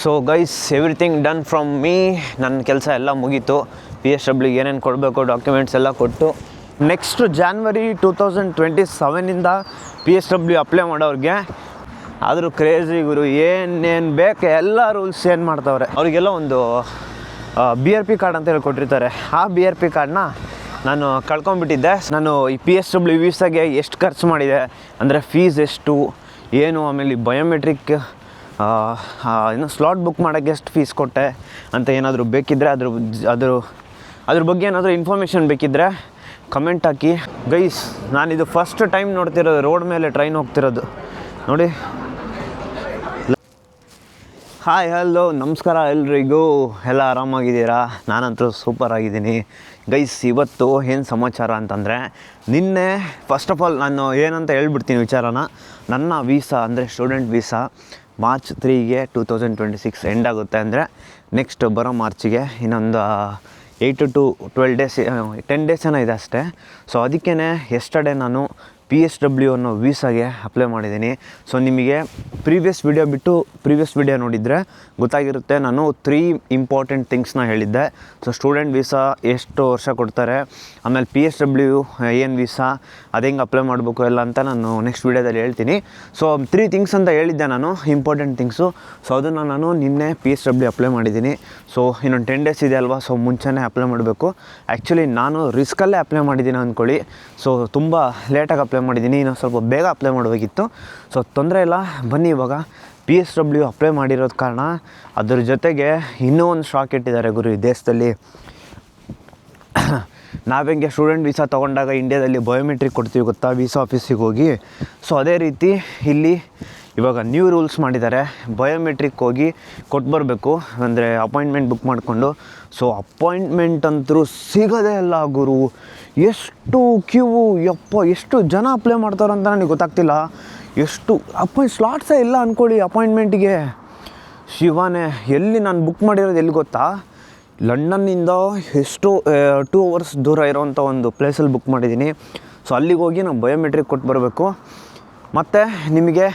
So guys, everything done from me. ನನ್ನ ಕೆಲಸ ಎಲ್ಲ ಮುಗೀತು. PSW ಏನೇನು ಕೊಡಬೇಕು ಡಾಕ್ಯುಮೆಂಟ್ಸ್ ಎಲ್ಲ ಕೊಟ್ಟು ನೆಕ್ಸ್ಟ್ January 2027ಇಂದ PSW ಅಪ್ಲೈ ಮಾಡೋರಿಗೆ ಆದರೂ ಕ್ರೇಜಿ ಗುರು, ಏನೇನು ಬೇಕು ಎಲ್ಲ ರೂಲ್ಸ್ ಏನು ಮಾಡ್ತಾವ್ರೆ. ಅವರಿಗೆಲ್ಲ ಒಂದು BRP ಕಾರ್ಡ್ ಅಂತ ಹೇಳಿ ಕೊಟ್ಟಿರ್ತಾರೆ. ಆ BRP ಕಾರ್ಡ್ನ ನಾನು ಕಳ್ಕೊಂಬಿಟ್ಟಿದ್ದೆ. ನಾನು ಈ PSW ವೀಸಾಗೆ ಎಷ್ಟು ಖರ್ಚು ಮಾಡಿದೆ ಅಂದರೆ ಫೀಸ್ ಎಷ್ಟು ಏನು, ಆಮೇಲೆ ಬಯೋಮೆಟ್ರಿಕ್ ಇನ್ನು ಸ್ಲಾಟ್ ಬುಕ್ ಮಾಡೋಕ್ಕೆ ಎಷ್ಟು ಫೀಸ್ ಕೊಟ್ಟೆ ಅಂತ ಏನಾದರೂ ಬೇಕಿದ್ದರೆ ಅದ್ರ ಬಗ್ಗೆ ಏನಾದರೂ ಇನ್ಫಾರ್ಮೇಷನ್ ಬೇಕಿದ್ದರೆ ಕಮೆಂಟ್ ಹಾಕಿ. ಗೈಸ್, ನಾನಿದು ಫಸ್ಟ್ ಟೈಮ್ ನೋಡ್ತಿರೋದು ರೋಡ್ ಮೇಲೆ ಟ್ರೈನ್ ಹೋಗ್ತಿರೋದು ನೋಡಿ. ಹಾಯ್, ಹಲೋ, ನಮಸ್ಕಾರ ಎಲ್ರಿಗೂ. ಎಲ್ಲ ಆರಾಮಾಗಿದ್ದೀರಾ? ನಾನಂತೂ ಸೂಪರ್ ಆಗಿದ್ದೀನಿ. ಗೈಸ್, ಇವತ್ತು ಏನು ಸಮಾಚಾರ ಅಂತಂದರೆ, ನಿನ್ನೆ ಫಸ್ಟ್ ಆಫ್ ಆಲ್ ನಾನು ಏನಂತ ಹೇಳ್ಬಿಡ್ತೀನಿ ವಿಚಾರನ. ನನ್ನ ವೀಸಾ ಅಂದರೆ ಸ್ಟೂಡೆಂಟ್ ವೀಸಾ March 3ಗೆ 2026 ಎಂಡ್ ಆಗುತ್ತೆ. ಅಂದರೆ ನೆಕ್ಸ್ಟ್ ಬರೋ ಮಾರ್ಚಿಗೆ ಇನ್ನೊಂದು 8 to 12 days 10 days ಏನೋ ಇದೆ ಅಷ್ಟೇ. ಸೊ ಅದಕ್ಕೇ ಎಸ್ಟರ್ಡೇ ನಾನು PSW ಅನ್ನೋ ವೀಸಾಗೆ ಅಪ್ಲೈ ಮಾಡಿದ್ದೀನಿ. ಸೊ ನಿಮಗೆ ಪ್ರೀವಿಯಸ್ ವಿಡಿಯೋ ನೋಡಿದರೆ ಗೊತ್ತಾಗಿರುತ್ತೆ. ನಾನು 3 ಇಂಪಾರ್ಟೆಂಟ್ ಥಿಂಗ್ಸ್ನ ಹೇಳಿದ್ದೆ. ಸೊ ಸ್ಟೂಡೆಂಟ್ ವೀಸಾ ಎಷ್ಟು ವರ್ಷ ಕೊಡ್ತಾರೆ, ಆಮೇಲೆ PSW ಏನು ವೀಸಾ, ಅದು ಹೆಂಗೆ ಅಪ್ಲೈ ಮಾಡಬೇಕು ಎಲ್ಲ ಅಂತ ನಾನು ನೆಕ್ಸ್ಟ್ ವೀಡಿಯೋದಲ್ಲಿ ಹೇಳ್ತೀನಿ. ಸೊ 3 ಥಿಂಗ್ಸ್ ಅಂತ ಹೇಳಿದ್ದೆ ನಾನು, ಇಂಪಾರ್ಟೆಂಟ್ ಥಿಂಗ್ಸು. ಸೊ ಅದನ್ನು ನಾನು ನಿನ್ನೆ PSW ಅಪ್ಲೈ ಮಾಡಿದ್ದೀನಿ. ಸೊ ಇನ್ನೊಂದು 10 days ಇದೆ ಅಲ್ವಾ, ಸೊ ಮುಂಚೆನೇ ಅಪ್ಲೈ ಮಾಡಬೇಕು. ಆ್ಯಕ್ಚುಲಿ ನಾನು ರಿಸ್ಕಲ್ಲೇ ಅಪ್ಲೈ ಮಾಡಿದ್ದೀನಿ ಅಂದ್ಕೊಳ್ಳಿ. ಸೊ ತುಂಬ ಲೇಟಾಗಿ ಅಪ್ಲೈ ಮಾಡಿದ್ದೀನಿ, ಇನ್ನೂ ಸ್ವಲ್ಪ ಬೇಗ ಅಪ್ಲೈ ಮಾಡಬೇಕಿತ್ತು. ಸೊ ತೊಂದರೆ ಇಲ್ಲ, ಬನ್ನಿ. ಇವಾಗ PSW ಅಪ್ಲೈ ಮಾಡಿರೋದು ಕಾರಣ ಅದ್ರ ಜೊತೆಗೆ ಇನ್ನೂ ಒಂದು ಶಾಕ್ ಇಟ್ಟಿದ್ದಾರೆ ಗುರು ಈ ದೇಶದಲ್ಲಿ. ನಾವೆಂಗೆ ಸ್ಟೂಡೆಂಟ್ ವೀಸಾ ತೊಗೊಂಡಾಗ ಇಂಡಿಯಾದಲ್ಲಿ ಬಯೋಮೆಟ್ರಿಕ್ ಕೊಡ್ತೀವಿ ಗೊತ್ತಾ, ವೀಸಾ ಆಫೀಸಿಗೆ ಹೋಗಿ. ಸೊ ಅದೇ ರೀತಿ ಇಲ್ಲಿ ಇವಾಗ ನ್ಯೂ ರೂಲ್ಸ್ ಮಾಡಿದ್ದಾರೆ. ಬಯೋಮೆಟ್ರಿಕ್ ಹೋಗಿ ಕೊಟ್ಟು ಬರಬೇಕು, ಅಂದರೆ ಅಪಾಯಿಂಟ್ಮೆಂಟ್ ಬುಕ್ ಮಾಡಿಕೊಂಡು. ಸೊ ಅಪಾಯಿಂಟ್ಮೆಂಟ್ ಅಂತೂ ಸಿಗೋದೇ ಇಲ್ಲ ಗುರು. ಎಷ್ಟು ಕ್ಯೂ, ಎಷ್ಟು ಜನ ಅಪ್ಲೈ ಮಾಡ್ತಾರೆ ಅಂತ ನನಗೆ ಗೊತ್ತಾಗ್ತಿಲ್ಲ. ಎಷ್ಟು ಸ್ಲಾಟ್ಸೇ ಇಲ್ಲ ಅಂದ್ಕೊಳ್ಳಿ ಅಪಾಯಿಂಟ್ಮೆಂಟಿಗೆ. ಶಿವಾನೇ, ಎಲ್ಲಿ ನಾನು ಬುಕ್ ಮಾಡಿರೋದು ಎಲ್ಲಿ ಗೊತ್ತಾ, ಲಂಡನ್ನಿಂದ ಎಷ್ಟು 2 hours ದೂರ ಇರೋವಂಥ ಒಂದು ಪ್ಲೇಸಲ್ಲಿ ಬುಕ್ ಮಾಡಿದ್ದೀನಿ. ಸೊ ಅಲ್ಲಿಗೆ ಹೋಗಿ ನಾನು ಬಯೋಮೆಟ್ರಿಕ್ ಕೊಟ್ಟು ಬರಬೇಕು. ಮತ್ತು ನಿಮಗೆ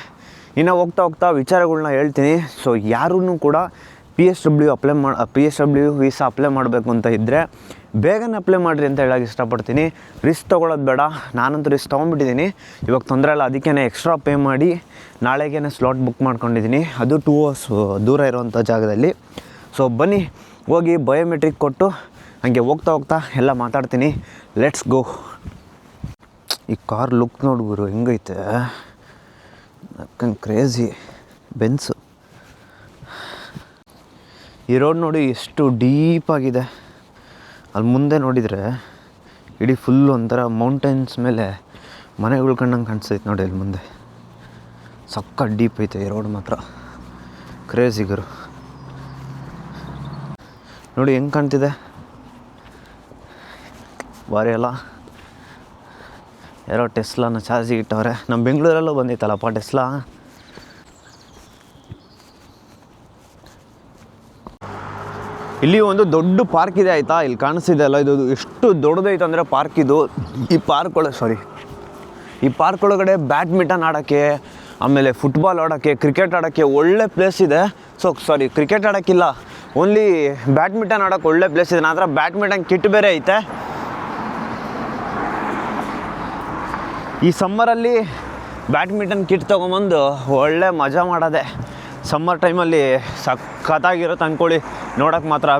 ಇನ್ನು ಹೋಗ್ತಾ ವಿಚಾರಗಳ್ನ ಹೇಳ್ತೀನಿ. ಸೊ ಯಾರೂ ಕೂಡ PSW ವೀಸಾ ಅಪ್ಲೈ ಮಾಡಬೇಕು ಅಂತ ಇದ್ದರೆ ಬೇಗನೆ ಅಪ್ಲೈ ಮಾಡಿರಿ ಅಂತ ಹೇಳೋಕೆ ಇಷ್ಟಪಡ್ತೀನಿ. ರಿಸ್ಕ್ ತೊಗೊಳ್ಳೋದು ಬೇಡ. ನಾನಂತೂ ರಿಸ್ಕ್ ತೊಗೊಂಡ್ಬಿಟ್ಟಿದ್ದೀನಿ. ಇವಾಗ ತೊಂದರೆ ಇಲ್ಲ, ಅದಕ್ಕೇ ಎಕ್ಸ್ಟ್ರಾ ಪೇ ಮಾಡಿ ನಾಳೆಗೇ ಸ್ಲಾಟ್ ಬುಕ್ ಮಾಡ್ಕೊಂಡಿದ್ದೀನಿ, ಅದು 2 hours ದೂರ ಇರೋವಂಥ ಜಾಗದಲ್ಲಿ. ಸೊ ಬನ್ನಿ, ಹೋಗಿ ಬಯೋಮೆಟ್ರಿಕ್ ಕೊಟ್ಟು ಹಾಗೆ ಹೋಗ್ತಾ ಎಲ್ಲ ಮಾತಾಡ್ತೀನಿ. Let's go. ಈ ಕಾರ್ ಲುಕ್ ನೋಡು ಗುರು, ಹೆಂಗೈತೆ, ಕ್ರೇಜಿ ಬೆನ್ಸು. ಈ ರೋಡ್ ನೋಡಿ ಎಷ್ಟು ಡೀಪಾಗಿದೆ. ಅಲ್ಲಿ ಮುಂದೆ ನೋಡಿದರೆ ಇಡೀ ಫುಲ್ಲು ಒಂಥರ ಮೌಂಟೇನ್ಸ್ ಮೇಲೆ ಮನೆಗಳು ಕಂಡಂಗೆ ಕಾಣಿಸ್ತೈತೆ ನೋಡಿ. ಅಲ್ಲಿ ಮುಂದೆ ಸಕ್ಕ ಡೀಪ್ ಐತೆ ಈ ರೋಡ್ ಮಾತ್ರ. ಕ್ರೇಜಿ ಗುರು, ನೋಡಿ ಹೆಂಗೆ ಕಾಣ್ತಿದೆ, ಭಾರಿ ಅಲ್ಲ. ಯಾರೋ ಟೆಸ್ಲಾನ ಚಾರ್ಜಿಗೆ ಇಟ್ಟವ್ರೆ. ನಮ್ಮ ಬೆಂಗಳೂರಲ್ಲೂ ಬಂದಿತ್ತಲ್ಲಪ್ಪ ಟೆಸ್ಲಾ. ಇಲ್ಲಿ ಒಂದು ದೊಡ್ಡ ಪಾರ್ಕ್ ಇದೆ ಆಯಿತಾ, ಇಲ್ಲಿ ಕಾಣಿಸ್ತಿದೆ ಅಲ್ಲ, ಇದು ಎಷ್ಟು ದೊಡ್ಡದೈತೆ ಅಂದರೆ ಪಾರ್ಕ್ ಇದು. ಈ ಪಾರ್ಕ್ ಒಳಗಡೆ ಬ್ಯಾಡ್ಮಿಂಟನ್ ಆಡೋಕ್ಕೆ, ಆಮೇಲೆ ಫುಟ್ಬಾಲ್ ಆಡೋಕ್ಕೆ, ಕ್ರಿಕೆಟ್ ಆಡೋಕ್ಕೆ ಒಳ್ಳೆ ಪ್ಲೇಸ್ ಇದೆ. ಕ್ರಿಕೆಟ್ ಆಡೋಕ್ಕಿಲ್ಲ, ಓನ್ಲಿ ಬ್ಯಾಡ್ಮಿಂಟನ್ ಆಡೋಕ್ಕೆ ಒಳ್ಳೆ ಪ್ಲೇಸ್ ಇದೆ. ನಂತರ ಬ್ಯಾಡ್ಮಿಂಟನ್ ಕಿಟ್ ಬೇರೆ ಐತೆ. ಈ ಸಮ್ಮರಲ್ಲಿ ಬ್ಯಾಡ್ಮಿಂಟನ್ ಕಿಟ್ ತೊಗೊಂಬಂದು ಒಳ್ಳೆ ಮಜಾ ಮಾಡೋದೆ. ಸಮ್ಮರ್ ಟೈಮಲ್ಲಿ ಸಖತ್ತಾಗಿರುತ್ತೆ ಅಂದ್ಕೊಳ್ಳಿ. ನೋಡೋಕ್ಕೆ ಮಾತ್ರ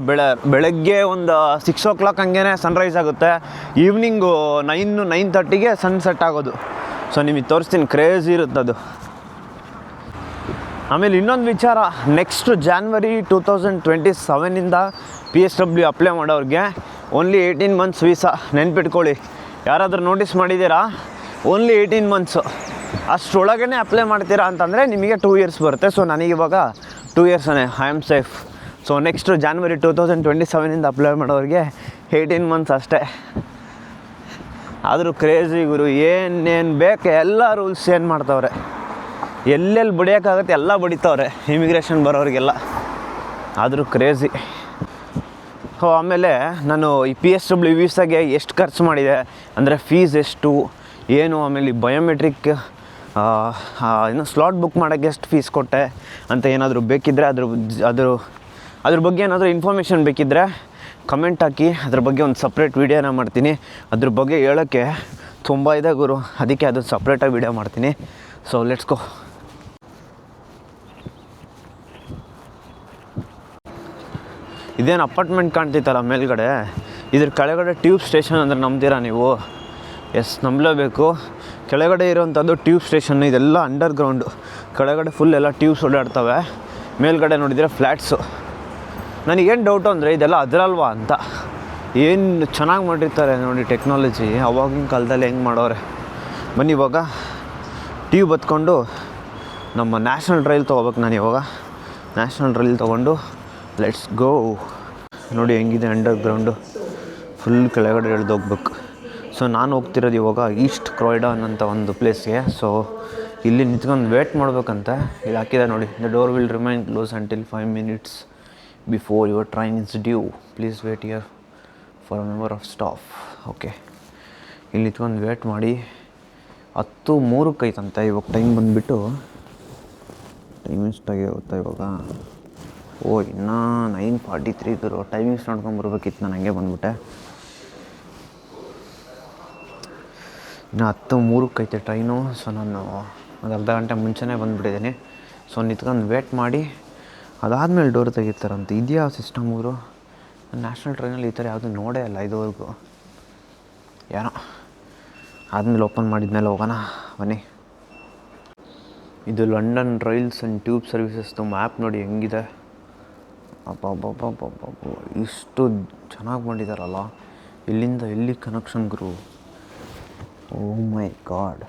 ಬೆಳಗ್ಗೆ ಒಂದು 6 o'clock ಹಂಗೆ ಸನ್ರೈಸ್ ಆಗುತ್ತೆ. ಈವ್ನಿಂಗು 9-9:30ಗೆ ಸನ್ಸೆಟ್ ಆಗೋದು. ಸೊ ನಿಮಗೆ ತೋರಿಸ್ತೀನಿ, ಕ್ರೇಜಿ ಇರುತ್ತೆ ಅದು. ಆಮೇಲೆ ಇನ್ನೊಂದು ವಿಚಾರ, ನೆಕ್ಸ್ಟ್ January 2027ಇಂದ PSW ಅಪ್ಲೈ ಮಾಡೋರಿಗೆ ಓನ್ಲಿ 18 months ವೀಸಾ. ನೆನ್ಪಿಟ್ಕೊಳ್ಳಿ, ಯಾರಾದರೂ ನೋಟಿಸ್ ಮಾಡಿದ್ದೀರಾ? Only 18 months. ಅಷ್ಟರೊಳಗೇ ಅಪ್ಲೈ ಮಾಡ್ತೀರಾ ಅಂತಂದರೆ ನಿಮಗೆ 2 years ಬರುತ್ತೆ. ಸೊ ನನಗಿವಾಗ 2 years I am safe. So next January 2027ಇಂದ ಅಪ್ಲೈ ಮಾಡೋರಿಗೆ 18 months ಅಷ್ಟೇ. ಆದರೂ ಕ್ರೇಜಿ ಗುರು, ಏನೇನು ಬೇಕು ಎಲ್ಲ ರೂಲ್ಸ್ ಏನು ಮಾಡ್ತಾವ್ರೆ. ಎಲ್ಲೆಲ್ಲಿ ಬಡಿಯೋಕ್ಕಾಗತ್ತೆ ಎಲ್ಲ ಬಡಿತಾವ್ರೆ ಇಮಿಗ್ರೇಷನ್ ಬರೋರಿಗೆಲ್ಲ. ಆದರೂ ಕ್ರೇಜಿ. ಆಮೇಲೆ ನಾನು ಈ PSW ವೀಸಾಗೆ ಎಷ್ಟು ಖರ್ಚು ಮಾಡಿದೆ ಅಂದರೆ ಫೀಸ್ ಎಷ್ಟು ಏನು, ಆಮೇಲೆ ಬಯೋಮೆಟ್ರಿಕ್ ಇನ್ನು ಸ್ಲಾಟ್ ಬುಕ್ ಮಾಡೋಕ್ಕೆ ಎಷ್ಟು ಫೀಸ್ ಕೊಟ್ಟೆ ಅಂತ ಏನಾದರೂ ಬೇಕಿದ್ದರೆ ಅದ್ರ ಬಗ್ಗೆ ಏನಾದರೂ ಇನ್ಫಾರ್ಮೇಷನ್ ಬೇಕಿದ್ದರೆ ಕಮೆಂಟ್ ಹಾಕಿ. ಅದ್ರ ಬಗ್ಗೆ ಒಂದು ಸಪ್ರೇಟ್ ವೀಡಿಯೋನ ಮಾಡ್ತೀನಿ. ಅದ್ರ ಬಗ್ಗೆ ಹೇಳೋಕ್ಕೆ ತುಂಬ ಇದೆ ಗುರು, ಅದಕ್ಕೆ ಅದು ಸಪ್ರೇಟಾಗಿ ವೀಡಿಯೋ ಮಾಡ್ತೀನಿ. So let's go. ಇದೇನು ಅಪಾರ್ಟ್ಮೆಂಟ್ ಕಾಣ್ತಿತ್ತಲ್ಲ ಮೇಲ್ಗಡೆ, ಇದ್ರ ಕೆಳಗಡೆ ಟ್ಯೂಬ್ ಸ್ಟೇಷನ್ ಅಂದರೆ ನಂಬ್ತೀರಾ ನೀವು? ಎಸ್, ನಂಬಲೇಬೇಕು. ಕೆಳಗಡೆ ಇರೋವಂಥದ್ದು ಟ್ಯೂಬ್ ಸ್ಟೇಷನ್. ಇದೆಲ್ಲ ಅಂಡರ್ಗ್ರೌಂಡು. ಕೆಳಗಡೆ ಫುಲ್ ಎಲ್ಲ ಟ್ಯೂಬ್ಸ್ ಓಡಾಡ್ತವೆ, ಮೇಲ್ಗಡೆ ನೋಡಿದರೆ ಫ್ಲ್ಯಾಟ್ಸು. ನನಗೇನು ಡೌಟು ಅಂದರೆ ಇದೆಲ್ಲ ಅದರಲ್ವಾ ಅಂತ. ಏನು ಚೆನ್ನಾಗಿ ಮಾಡಿರ್ತಾರೆ ನೋಡಿ ಟೆಕ್ನಾಲಜಿ. ಅವಾಗಿನ ಕಾಲದಲ್ಲಿ ಹೆಂಗೆ ಮಾಡೋರೆ. ಬನ್ನಿ ಇವಾಗ ಟ್ಯೂಬ್ ಹತ್ಕೊಂಡು ನಮ್ಮ ನ್ಯಾಷನಲ್ ರೈಲ್ ತೊಗೋಬೇಕು ನಾನು ಇವಾಗ. ನ್ಯಾಷನಲ್ ರೈಲ್ ತೊಗೊಂಡು ಲೆಟ್ಸ್ ಗೋ. ನೋಡಿ ಹೆಂಗಿದೆ ಅಂಡರ್ಗ್ರೌಂಡು, ಫುಲ್ ಕೆಳಗಡೆ ಇಳಿದೋಗ್ಬೇಕು. ಸೊ ನಾನು ಹೋಗ್ತಿರೋದು ಇವಾಗ ಈಸ್ಟ್ ಕ್ರಾಯ್ಡನ್ ಅಂತ ಒಂದು ಪ್ಲೇಸ್ಗೆ. ಸೊ ಇಲ್ಲಿ ನಿಂತ್ಕೊಂಡು ವೇಟ್ ಮಾಡ್ಬೇಕಂತೆ. ಇಲ್ಲಿ ಹಾಕಿದೆ ನೋಡಿ, the door will remain close until 5 minutes before your train is due. Please wait here for a member of staff. Okay, ಇಲ್ಲಿ ನಿಂತ್ಕೊಂಡು ವೇಟ್ ಮಾಡಿ. 10:03 ಐತಂತೆ ಇವಾಗ. ಟೈಮ್ ಬಂದುಬಿಟ್ಟು ಟೈಮ್ ಎಷ್ಟಾಗಿ ಗೊತ್ತಾ ಇವಾಗ? ಇನ್ನೂ 9:43 ಗುರು. ಟೈಮಿಂಗ್ಸ್ ನೋಡ್ಕೊಂಬರ್ಬೇಕಿತ್ತು. ನಾನು ಹಂಗೆ ಬಂದುಬಿಟ್ಟೆ. ಇನ್ನು 10:03 ಐತೆ ಟ್ರೈನು. ಸೊ ನಾನು ಒಂದು ಅರ್ಧ ಗಂಟೆ ಮುಂಚೆನೇ ಬಂದುಬಿಟ್ಟಿದ್ದೀನಿ. ಸೊ ನಿಂತ್ಕೊಂಡು ವೇಟ್ ಮಾಡಿ ಅದಾದಮೇಲೆ ಡೋರ್ ತೆಗಿತಾರಂತೆ. ಇದೆಯಾ ಸಿಸ್ಟಮ್ ಊರು? ನ್ಯಾಷನಲ್ ಟ್ರೈನಲ್ಲಿ ಈ ಥರ ಯಾವುದೂ ನೋಡೇ ಇಲ್ಲ ಇದುವರೆಗೂ. ಏನೋ ಆದಮೇಲೆ ಓಪನ್ ಮಾಡಿದ್ಮೇಲೆ ಹೋಗೋಣ ಬನ್ನಿ. ಇದು ಲಂಡನ್ ರೈಲ್ಸ್ ಆ್ಯಂಡ್ ಟ್ಯೂಬ್ ಸರ್ವಿಸಸ್ದು ಮ್ಯಾಪ್ ನೋಡಿ ಹೆಂಗಿದೆ. ಅಬ್ಬಬ್ಬಬ್ಬಬ್ಬಬ್ಬ, ಇಷ್ಟು ಚೆನ್ನಾಗಿ ಮಾಡಿದಾರಲ್ಲ. ಇಲ್ಲಿಂದ ಎಲ್ಲಿ ಕನೆಕ್ಷನ್ ಗುರು? ಓ ಮೈ ಗಾಡ್,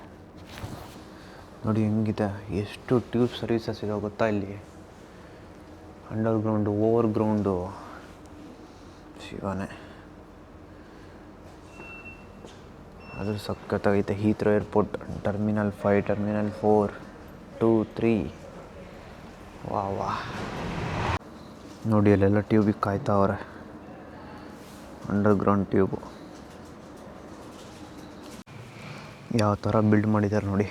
ನೋಡಿ ಹೆಂಗಿದೆ. ಎಷ್ಟು ಟ್ಯೂಬ್ ಸರ್ವಿಸಸ್ ಇದೆ ಗೊತ್ತಾ ಇಲ್ಲಿ. ಅಂಡರ್ಗ್ರೌಂಡು, ಓವರ್ಗ್ರೌಂಡು, ಶಿವನೇ. ಅದ್ರ ಸಖತ್ತಾಗೈತೆ. ಹೀತ್ರೋ ಏರ್ಪೋರ್ಟ್, ಟರ್ಮಿನಲ್ 5, ಟರ್ಮಿನಲ್ 4, 2, 3. ವಾ ನೋಡಿ ಅಲ್ಲೆಲ್ಲ ಟ್ಯೂಬಿಗೆ ಕಾಯ್ತಾವ್ರೆ. ಅಂಡರ್ಗ್ರೌಂಡ್ ಟ್ಯೂಬು ಯಾವ ಥರ ಬಿಲ್ಡ್ ಮಾಡಿದ್ದಾರೆ ನೋಡಿ.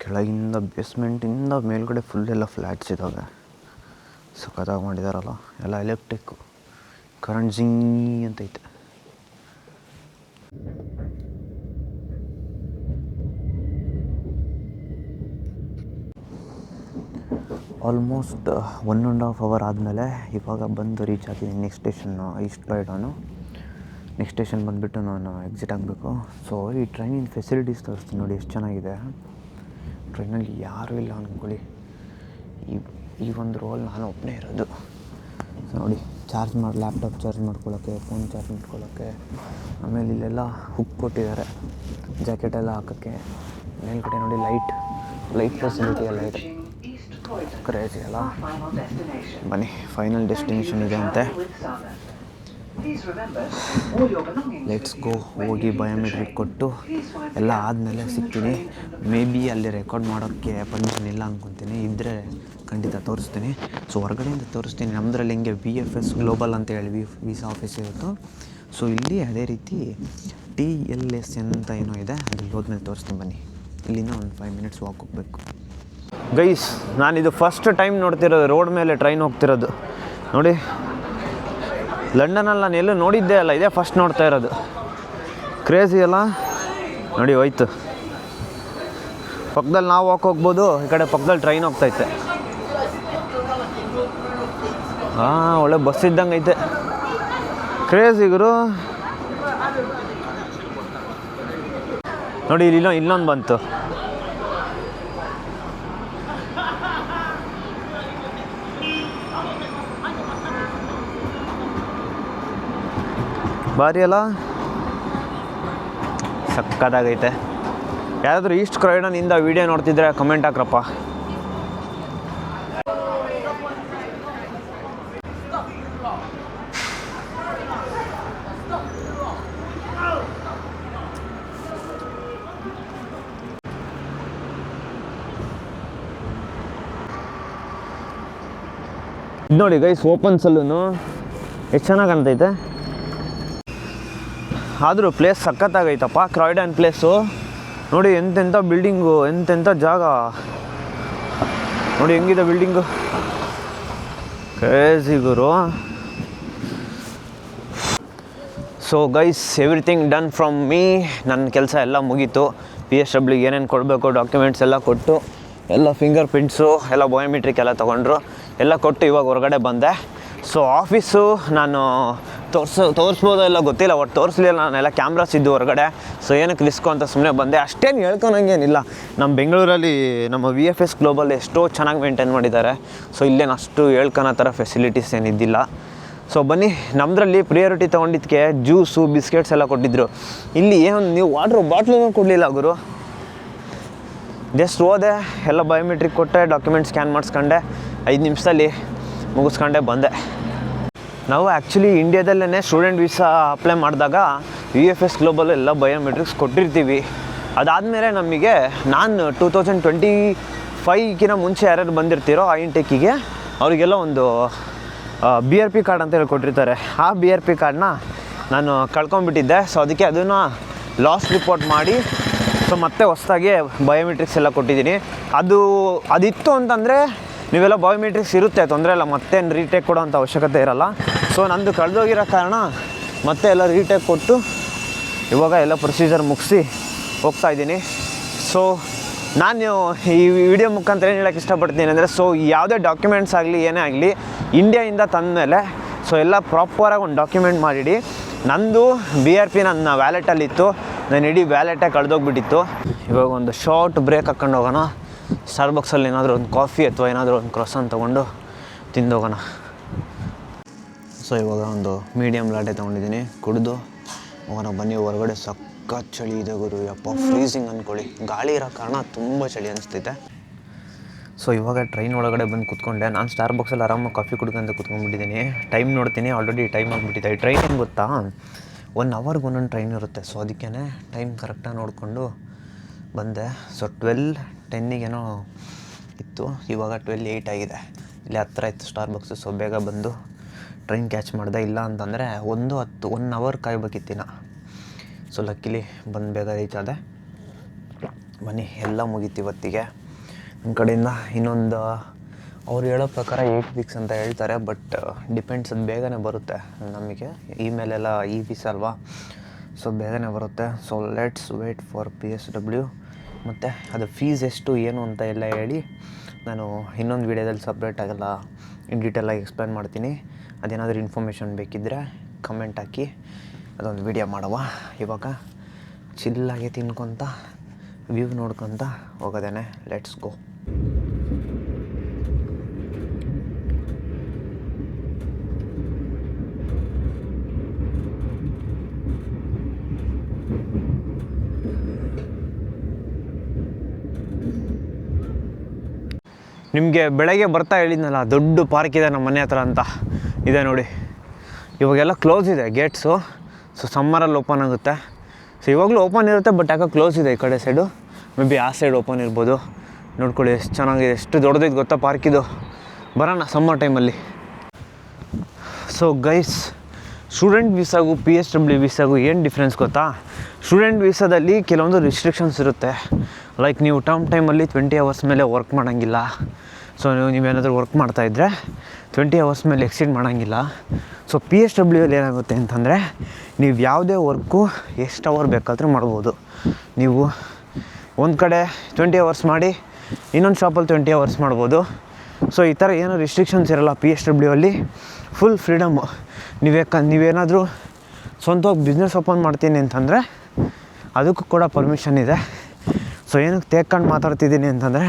ಕೆಳಗಿಂದ ಬೇಸ್ಮೆಂಟಿಂದ ಮೇಲ್ಗಡೆ ಫುಲ್ ಎಲ್ಲ ಫ್ಲ್ಯಾಟ್ಸ್ ಇದ್ದಾವೆ. ಸಖತ್ತಾಗಿ ಮಾಡಿದಾರಲ್ಲ. ಎಲ್ಲ ಎಲೆಕ್ಟ್ರಿಕ್ಕು, ಕರೆಂಟ್ ಜಿಂಗ್ ಅಂತೈತೆ. ಆಲ್ಮೋಸ್ಟ್ 1.5 hour ಆದಮೇಲೆ ಇವಾಗ ಬಂದು ರೀಚ್ ಆಗಿದ್ದೀನಿ next station, East Croydon. Next station ಬಂದುಬಿಟ್ಟು ನಾನು ಎಕ್ಸಿಟ್ ಆಗಬೇಕು. ಸೊ ಈ ಟ್ರೈನಿನ ಫೆಸಿಲಿಟೀಸ್ ತೋರಿಸ್ತೀನಿ ನೋಡಿ ಎಷ್ಟು ಚೆನ್ನಾಗಿದೆ. ಟ್ರೈನಲ್ಲಿ ಯಾರೂ ಇಲ್ಲ ಅಂದ್ಕೊಳ್ಳಿ. ಈ ಒಂದು ರೋಲ್ ನಾನು ಒಬ್ಬನೇ ಇರೋದು. ಸೊ ನೋಡಿ, ಲ್ಯಾಪ್ಟಾಪ್ ಚಾರ್ಜ್ ಮಾಡ್ಕೊಳ್ಳೋಕ್ಕೆ, ಫೋನ್ ಚಾರ್ಜ್ ಮಾಡ್ಕೊಳ್ಳೋಕ್ಕೆ. ಆಮೇಲೆ ಇಲ್ಲೆಲ್ಲ ಹುಕ್ ಕೊಟ್ಟಿದ್ದಾರೆ ಜಾಕೆಟೆಲ್ಲ ಹಾಕೋಕ್ಕೆ. ಮೇಲ್ಗಡೆ ನೋಡಿ ಲೈಟ್ ಫೆಸಿಲಿಟಿ ಎಲ್ಲ ಇದೆ. ಕ್ರೇಜಿ ಅಲ್ಲ. ಬನ್ನಿ, ಫೈನಲ್ ಡೆಸ್ಟಿನೇಷನ್ ಇದೆ ಅಂತೆ. Let's go. ಹೋಗಿ ಬಯೋಮೆಟ್ರಿಕ್ ಕೊಟ್ಟು ಎಲ್ಲ ಆದಮೇಲೆ ಸಿಗ್ತೀನಿ. ಮೇ ಬಿ ಅಲ್ಲಿ ರೆಕಾರ್ಡ್ ಮಾಡೋಕ್ಕೆ ಪರ್ಮಿಷನ್ ಇಲ್ಲ ಅಂದ್ಕೊತೀನಿ. ಇದ್ದರೆ ಖಂಡಿತ ತೋರಿಸ್ತೀನಿ. ಸೊ ಹೊರಗಡೆಯಿಂದ ತೋರಿಸ್ತೀನಿ. ನಮ್ಮದ್ರಲ್ಲಿ ಹೆಂಗೆ VFS ಗ್ಲೋಬಲ್ ಅಂತ ಹೇಳಿ ವೀಸಾ ಆಫೀಸ್ ಇರುತ್ತೋ, ಸೊ ಇಲ್ಲಿ ಅದೇ ರೀತಿ TLS ಅಂತ ಏನೋ ಇದೆ. ಅಲ್ಲಿ ಹೋದ್ಮೇಲೆ ತೋರಿಸ್ತೀನಿ ಬನ್ನಿ. ಇಲ್ಲಿಂದ ಒಂದು 5 minutes ವಾಕ್ ಹೋಗಬೇಕು. ಗೈಸ್, ನಾನಿದು ಫಸ್ಟ್ ಟೈಮ್ ನೋಡ್ತಿರೋದು ರೋಡ್ ಮೇಲೆ ಟ್ರೈನ್ ಹೋಗ್ತಿರೋದು ನೋಡಿ. ಲಂಡನಲ್ಲಿ ನಾನು ಎಲ್ಲೂ ನೋಡಿದ್ದೇ ಅಲ್ಲ, ಇದೇ ಫಸ್ಟ್ ನೋಡ್ತಾ ಇರೋದು. ಕ್ರೇಜಿ ಅಲ್ಲ ನೋಡಿ. ಹೋಯ್ತು ಪಕ್ಕದಲ್ಲಿ ನಾವು ಹೋಗ್ಬೋದು, ಈ ಕಡೆ ಪಕ್ಕದಲ್ಲಿ ಟ್ರೈನ್ ಹೋಗ್ತೈತೆ. ಒಳ್ಳೆ ಬಸ್ ಇದ್ದಂಗೆ ಐತೆ. ಕ್ರೇಜಿ ಗುರು. ನೋಡಿ ಇಲ್ಲಿ ಇನ್ನೊಂದು ಬಂತು. ಭಾರಿ ಅಲ್ಲ, ಸಕ್ಕತ್ತಾಗೈತೆ. ಯಾರಾದರೂ ಈಸ್ಟ್ ಕ್ರಾಯ್ಡನ್ನಿಂದ ವೀಡಿಯೋ ನೋಡ್ತಿದ್ರೆ ಕಮೆಂಟ್ ಹಾಕ್ರಪ್ಪ. ನೋಡಿ ಗೈಸ್, ಓಪನ್ ಸಲೂನು ಎಷ್ಟು ಚೆನ್ನಾಗಿ ಕಾಣ್ತೈತೆ. ಆದರೂ ಪ್ಲೇಸ್ ಸಖತ್ತಾಗೈತಪ್ಪ ಕ್ರಾಯ್ಡನ್ ಪ್ಲೇಸು. ನೋಡಿ ಎಂತೆಂಥ ಬಿಲ್ಡಿಂಗು, ಎಂತೆಂಥ ಜಾಗ ನೋಡಿ ಹೆಂಗಿದೆ building, crazy Guru. So guys, everything done from me. ನನ್ನ ಕೆಲಸ ಎಲ್ಲ ಮುಗೀತು. PSWಗೆ ಏನೇನು ಕೊಡಬೇಕು ಡಾಕ್ಯುಮೆಂಟ್ಸ್ ಎಲ್ಲ ಕೊಟ್ಟು, ಎಲ್ಲ ಫಿಂಗರ್ ಪ್ರಿಂಟ್ಸು ಎಲ್ಲ ಬಯೋಮೆಟ್ರಿಕ್ ಎಲ್ಲ ತೊಗೊಂಡ್ರು, ಎಲ್ಲ ಕೊಟ್ಟು ಇವಾಗ ಹೊರಗಡೆ ಬಂದೆ. ಸೊ ಆಫೀಸು ನಾನು ತೋರಿಸ್ಬೋದೋ ಎಲ್ಲ ಗೊತ್ತಿಲ್ಲ, ಒಟ್ಟು ತೋರಿಸ್ಲಿಲ್ಲ. ನಾನೆಲ್ಲ ಕ್ಯಾಮ್ರಾಸ್ ಇದ್ದು ಹೊರಗಡೆ. ಸೊ ಏನಕ್ಕೆ ರಿಸ್ಕು ಅಂತ ಸುಮ್ಮನೆ ಬಂದೆ. ಅಷ್ಟೇನು ಹೇಳ್ಕೊಳಂಗೇನಿಲ್ಲ. ನಮ್ಮ ಬೆಂಗಳೂರಲ್ಲಿ ನಮ್ಮ VFS ಗ್ಲೋಬಲ್ ಎಷ್ಟೋ ಚೆನ್ನಾಗಿ ಮೇಂಟೈನ್ ಮಾಡಿದ್ದಾರೆ. ಸೊ ಇಲ್ಲೇನು ಅಷ್ಟು ಹೇಳ್ಕೊಳೋ ಥರ ಫೆಸಿಲಿಟೀಸ್ ಏನಿದ್ದಿಲ್ಲ. ಸೊ ಬನ್ನಿ, ನಮ್ಮದ್ರಲ್ಲಿ ಪ್ರಿಯಾರಿಟಿ ತೊಗೊಂಡಿದ್ದಕ್ಕೆ ಜ್ಯೂಸು ಬಿಸ್ಕೆಟ್ಸ್ ಎಲ್ಲ ಕೊಟ್ಟಿದ್ದರು. ಇಲ್ಲಿ ಏನು ನೀವು ವಾಟ್ರ್ ಬಾಟ್ಲೂ ಕೊಡಲಿಲ್ಲ ಗುರು. ಜಸ್ಟ್ ಹೋದೆ, ಎಲ್ಲ ಬಯೋಮೆಟ್ರಿಕ್ ಕೊಟ್ಟೆ, ಡಾಕ್ಯುಮೆಂಟ್ ಸ್ಕ್ಯಾನ್ ಮಾಡಿಸ್ಕೊಂಡೆ, 5 ನಿಮಿಷದಲ್ಲಿ ಮುಗಿಸ್ಕೊಂಡೆ ಬಂದೆ. ನಾವು ಆ್ಯಕ್ಚುಲಿ ಇಂಡಿಯಾದಲ್ಲೇ ಸ್ಟೂಡೆಂಟ್ ವೀಸಾ ಅಪ್ಲೈ ಮಾಡಿದಾಗ VFS ಗ್ಲೋಬಲ್ ಎಲ್ಲ ಬಯೋಮೆಟ್ರಿಕ್ಸ್ ಕೊಟ್ಟಿರ್ತೀವಿ. ಅದಾದಮೇಲೆ ನಮಗೆ ನಾನು 2025ಗಿನ ಮುಂಚೆ ಯಾರ್ಯಾರು ಬಂದಿರ್ತೀರೋ INTECಗೆ ಅವರಿಗೆಲ್ಲ ಒಂದು BRP ಕಾರ್ಡ್ ಅಂತ ಹೇಳಿ ಕೊಟ್ಟಿರ್ತಾರೆ. ಆ BRP ಕಾರ್ಡನ್ನ ನಾನು ಕಳ್ಕೊಂಡ್ಬಿಟ್ಟಿದ್ದೆ. ಸೊ ಅದಕ್ಕೆ ಅದನ್ನು ಲಾಸ್ಟ್ ರಿಪೋರ್ಟ್ ಮಾಡಿ ಸೊ ಮತ್ತೆ ಹೊಸದಾಗಿ ಬಯೋಮೆಟ್ರಿಕ್ಸ್ ಎಲ್ಲ ಕೊಟ್ಟಿದ್ದೀನಿ. ಅದಿತ್ತು ಅಂತಂದರೆ ನೀವೆಲ್ಲ ಬಯೋಮೆಟ್ರಿಕ್ಸ್ ಇರುತ್ತೆ, ತೊಂದರೆ ಇಲ್ಲ, ಮತ್ತೇನು ರೀಟೇಕ್ ಕೊಡೋ ಅಂಥ ಅವಶ್ಯಕತೆ ಇರೋಲ್ಲ. ಸೊ ನಂದು ಕಳೆದೋಗಿರೋ ಕಾರಣ ಮತ್ತೆ ಎಲ್ಲ ರೀಟೇಕ್ ಕೊಟ್ಟು ಇವಾಗ ಎಲ್ಲ ಪ್ರೊಸೀಜರ್ ಮುಗಿಸಿ ಹೋಗ್ತಾಯಿದ್ದೀನಿ. ಸೊ ನಾನು ಈ ವಿಡಿಯೋ ಮುಖಾಂತರ ಏನು ಹೇಳೋಕ್ಕೆ ಇಷ್ಟಪಡ್ತೀನಿ ಅಂದರೆ, ಸೊ ಯಾವುದೇ ಡಾಕ್ಯುಮೆಂಟ್ಸ್ ಆಗಲಿ ಏನೇ ಆಗಲಿ ಇಂಡಿಯಾಯಿಂದ ತಂದಮೇಲೆ ಸೊ ಎಲ್ಲ ಪ್ರಾಪರಾಗಿ ಒಂದು ಡಾಕ್ಯುಮೆಂಟ್ ಮಾಡಿಡಿ. ನಂದು BRP ನನ್ನ ವ್ಯಾಲೆಟಲ್ಲಿತ್ತು, ನಾನು ಇಡೀ ವ್ಯಾಲೆಟೇ ಕಳೆದೋಗ್ಬಿಟ್ಟಿತ್ತು. ಇವಾಗ ಒಂದು ಶಾರ್ಟ್ ಬ್ರೇಕ್ ಹಾಕ್ಕೊಂಡು ಹೋಗೋಣ. ಸ್ಟಾರ್ಬಕ್ಸಲ್ಲಿ ಏನಾದರೂ ಒಂದು ಕಾಫಿ ಅಥವಾ ಏನಾದರೂ ಒಂದು ಕ್ರಾಸನ್ ತೊಗೊಂಡು ತಿಂದೋಗೋಣ. ಸೊ ಇವಾಗ ಒಂದು ಮೀಡಿಯಮ್ ಲಾಟೆ ತೊಗೊಂಡಿದ್ದೀನಿ, ಕುಡಿದು ಹೋಗೋಣ ಬನ್ನಿ. ಹೊರಗಡೆ ಸಖತ್ ಚಳಿ ಇದೆ ಗುರು, ಯಪ್ಪ ಫ್ರೀಸಿಂಗ್ ಅಂದ್ಕೊಳ್ಳಿ. ಗಾಳಿ ಇರೋ ಕಾರಣ ತುಂಬ ಚಳಿ ಅನಿಸ್ತೈತೆ. ಸೊ ಇವಾಗ ಟ್ರೈನ್ ಒಳಗಡೆ ಬಂದು ಕೂತ್ಕೊಂಡೆ. ನಾನು ಸ್ಟಾರ್ಬಕ್ಸಲ್ಲಿ ಆರಾಮಾಗಿ ಕಾಫಿ ಕುಡ್ಕೊಂಡು ಕೂತ್ಕೊಂಡ್ಬಿಟ್ಟಿದ್ದೀನಿ. ಟೈಮ್ ನೋಡ್ತೀನಿ, ಆಲ್ರೆಡಿ ಟೈಮ್ ಆಗಿಬಿಟ್ಟಿದೆ. ಈ ಟ್ರೈನ್ ಏನು ಗೊತ್ತಾ, 1 ಅವರ್ಗೆ ಒಂದೊಂದು ಟ್ರೈನ್ ಇರುತ್ತೆ. ಸೊ ಅದಕ್ಕೇ ಟೈಮ್ ಕರೆಕ್ಟಾಗಿ ನೋಡಿಕೊಂಡು ಬಂದೆ. ಸೊ 12:10ಗೇನೋ ಇತ್ತು, ಇವಾಗ 12:08 ಆಗಿದೆ. ಇಲ್ಲಿ ಹತ್ತಿರ ಇತ್ತು ಸ್ಟಾರ್ಬಕ್ಸು. ಸೊ ಬೇಗ ಬಂದು ಟ್ರೈನ್ ಕ್ಯಾಚ್ ಮಾಡಿದೆ. ಇಲ್ಲ ಅಂತಂದರೆ 1 ಅವರ್ ಕಾಯ್ಬೇಕಿತ್ತಿನ. ಸೊ ಲಕ್ಕಿಲಿ ಬಂದು ಬೇಗ ರೀಚ್ ಆದೆ. ಬನ್ನಿ, ಎಲ್ಲ ಮುಗೀತು ಇವತ್ತಿಗೆ. ನಮ್ಮ ಕಡೆಯಿಂದ ಇನ್ನೊಂದು ಅವ್ರು ಹೇಳೋ ಪ್ರಕಾರ 8 ವೀಕ್ಸ್ ಅಂತ ಹೇಳ್ತಾರೆ. ಬಟ್ ಡಿಪೆಂಡ್ಸ್, ಅದು ಬೇಗನೆ ಬರುತ್ತೆ ನಮಗೆ. ಇಮೇಲೆಲ್ಲ ವೀಸಾ ಅಲ್ವಾ, ಸೊ ಬೇಗನೆ ಬರುತ್ತೆ. So let's wait for PSW. ಮತ್ತು ಅದು ಫೀಸ್ ಎಷ್ಟು ಏನು ಅಂತ ಎಲ್ಲ ಹೇಳಿ ನಾನು ಇನ್ನೊಂದು ವೀಡಿಯೋದಲ್ಲಿ ಸಪ್ರೇಟಾಗೆಲ್ಲ ಇನ್ ಡೀಟೇಲಾಗಿ ಎಕ್ಸ್ಪ್ಲೇನ್ ಮಾಡ್ತೀನಿ. ಅದೇನಾದರೂ ಇನ್ಫಾರ್ಮೇಷನ್ ಬೇಕಿದ್ದರೆ ಕಮೆಂಟ್ ಹಾಕಿ, ಅದೊಂದು ವೀಡಿಯೋ ಮಾಡುವ. ಇವಾಗ ಚಿಲ್ಲಾಗಿ ತಿನ್ಕೊತ ವ್ಯೂ ನೋಡ್ಕೊತ ಹೋಗೋದೇನೆ. Let's go. ನಿಮಗೆ ಬೆಳಗ್ಗೆ ಬರ್ತಾ ಹೇಳಿದ್ನಲ್ಲ, ದೊಡ್ಡ ಪಾರ್ಕ್ ಇದೆ ನಮ್ಮ ಮನೆ ಹತ್ರ ಅಂತ ಇದೆ ನೋಡಿ. ಇವಾಗೆಲ್ಲ ಕ್ಲೋಸ್ ಇದೆ ಗೇಟ್ಸು. ಸೊ ಸಮ್ಮರಲ್ಲಿ ಓಪನ್ ಆಗುತ್ತೆ. ಸೊ ಇವಾಗಲೂ ಓಪನ್ ಇರುತ್ತೆ, ಬಟ್ ಯಾಕೆ ಕ್ಲೋಸ್ ಇದೆ ಈ ಕಡೆ ಸೈಡು. ಮೇ ಬಿ ಆ ಸೈಡ್ ಓಪನ್ ಇರ್ಬೋದು. ನೋಡ್ಕೊಳ್ಳಿ ಎಷ್ಟು ಚೆನ್ನಾಗಿದೆ, ಎಷ್ಟು ದೊಡ್ಡದಿದೆ ಗೊತ್ತಾ ಪಾರ್ಕಿದು. ಬರೋಣ ಸಮ್ಮರ್ ಟೈಮಲ್ಲಿ. ಸೊ ಗೈಸ್, ಸ್ಟೂಡೆಂಟ್ ವೀಸಾಗೂ PSW ವೀಸಾಗೂ ಏನು ಡಿಫ್ರೆನ್ಸ್ ಗೊತ್ತಾ? ಸ್ಟೂಡೆಂಟ್ ವೀಸಾದಲ್ಲಿ ಕೆಲವೊಂದು ರಿಸ್ಟ್ರಿಕ್ಷನ್ಸ್ ಇರುತ್ತೆ. ಲೈಕ್ ನೀವು ಟರ್ಮ್ ಟೈಮಲ್ಲಿ 20 ಅವರ್ಸ್ ಮೇಲೆ ವರ್ಕ್ ಮಾಡೋಂಗಿಲ್ಲ. ಸೊ ನೀವೇನಾದರೂ ವರ್ಕ್ ಮಾಡ್ತಾಯಿದ್ರೆ 20 ಅವರ್ಸ್ ಮೇಲೆ ಎಕ್ಸೀಡ್ ಮಾಡೋಂಗಿಲ್ಲ. ಸೊ PSW ಅಲ್ಲಿ ಏನಾಗುತ್ತೆ ಅಂತಂದರೆ, ನೀವು ಯಾವುದೇ ವರ್ಕು ಎಷ್ಟು ಅವರ್ ಬೇಕಾದರೂ ಮಾಡ್ಬೋದು. ನೀವು ಒಂದು ಕಡೆ 20 ಅವರ್ಸ್ ಮಾಡಿ ಇನ್ನೊಂದು ಶಾಪಲ್ಲಿ 20 ಅವರ್ಸ್ ಮಾಡ್ಬೋದು. ಸೊ ಈ ಥರ ಏನೋ ರಿಸ್ಟ್ರಿಕ್ಷನ್ಸ್ ಇರೋಲ್ಲ PSW ಅಲ್ಲಿ. Full freedom. ನೀವೇನಾದರೂ ಸ್ವಂತವಾಗಿ ಬಿಸ್ನೆಸ್ ಓಪನ್ ಮಾಡ್ತೀನಿ ಅಂತಂದರೆ ಅದಕ್ಕೂ ಕೂಡ ಪರ್ಮಿಷನ್ ಇದೆ. ಸೊ ಏನಕ್ಕೆ ತೇಕೊಂಡು ಮಾತಾಡ್ತಿದ್ದೀನಿ ಅಂತಂದರೆ,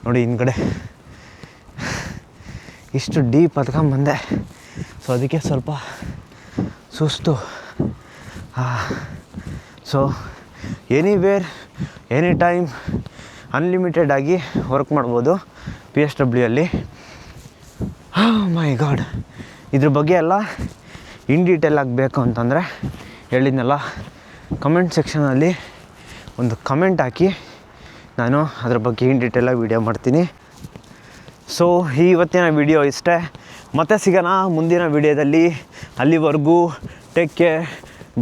ನೋಡಿ ಹಿಂದ್ಗಡೆ ಇಷ್ಟು ಡೀಪ್ ಹತ್ಕೊಂಬಂದೆ. ಸೊ ಅದಕ್ಕೆ ಸ್ವಲ್ಪ ಸುಸ್ತು. So anywhere any time unlimited ಆಗಿ ವರ್ಕ್ ಮಾಡ್ಬೋದು PSW ಅಲ್ಲಿ. ಮೈ ಗಾಡ್, ಇದ್ರ ಬಗ್ಗೆ ಎಲ್ಲ ಇನ್ ಡೀಟೇಲ್ ಆಗಬೇಕು ಅಂತಂದರೆ ಹೇಳಿದ್ನಲ್ಲ, ಕಮೆಂಟ್ ಸೆಕ್ಷನಲ್ಲಿ ಒಂದು ಕಮೆಂಟ್ ಹಾಕಿ, ನಾನು ಅದ್ರ ಬಗ್ಗೆ ಇನ್ ಡೀಟೇಲಾಗಿ ವೀಡಿಯೋ ಮಾಡ್ತೀನಿ. ಸೊ ಇವತ್ತಿನ ವಿಡಿಯೋ ಇಷ್ಟೇ. ಮತ್ತೆ ಸಿಗೋಣ ಮುಂದಿನ ವಿಡಿಯೋದಲ್ಲಿ. ಅಲ್ಲಿವರೆಗೂ ಟೇಕ್ ಕೇರ್,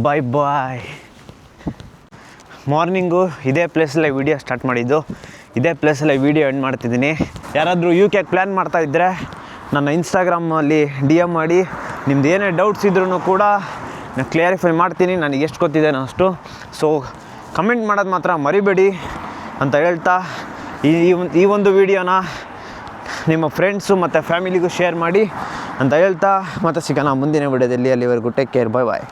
ಬಾಯ್ ಬಾಯ್. ಮಾರ್ನಿಂಗು ಇದೇ ಪ್ಲೇಸಲ್ಲೇ ವೀಡಿಯೋ ಸ್ಟಾರ್ಟ್ ಮಾಡಿದ್ದು, ಇದೇ ಪ್ಲೇಸಲ್ಲೇ ವೀಡಿಯೋ ಎಂಡ್ ಮಾಡ್ತಿದ್ದೀನಿ. ಯಾರಾದರೂ UK ಪ್ಲ್ಯಾನ್ ಮಾಡ್ತಾಯಿದ್ರೆ ನನ್ನ ಇನ್ಸ್ಟಾಗ್ರಾಮಲ್ಲಿ DM ಮಾಡಿ, ನಿಮ್ದು ಏನೇ ಡೌಟ್ಸ್ ಇದ್ರೂ ಕೂಡ ನಾನು ಕ್ಲಿಯರಿಫೈ ಮಾಡ್ತೀನಿ. ನನಗೆ ಎಷ್ಟು ಗೊತ್ತಿದೆ ಅಷ್ಟು. ಸೊ ಕಮೆಂಟ್ ಮಾಡೋದು ಮಾತ್ರ ಮರಿಬೇಡಿ ಅಂತ ಹೇಳ್ತಾ ಈ ಒಂದು ವಿಡಿಯೋನ ನಿಮ್ಮ ಫ್ರೆಂಡ್ಸು ಮತ್ತು ಫ್ಯಾಮಿಲಿಗೂ ಶೇರ್ ಮಾಡಿ ಅಂತ ಹೇಳ್ತಾ ಮತ್ತೆ ಸಿಗೋಣ ಮುಂದಿನ ವಿಡಿಯೋದಲ್ಲಿ. ಅಲ್ಲಿವರೆಗೂ ಟೇಕ್ ಕೇರ್, ಬಾಯ್ ಬಾಯ್.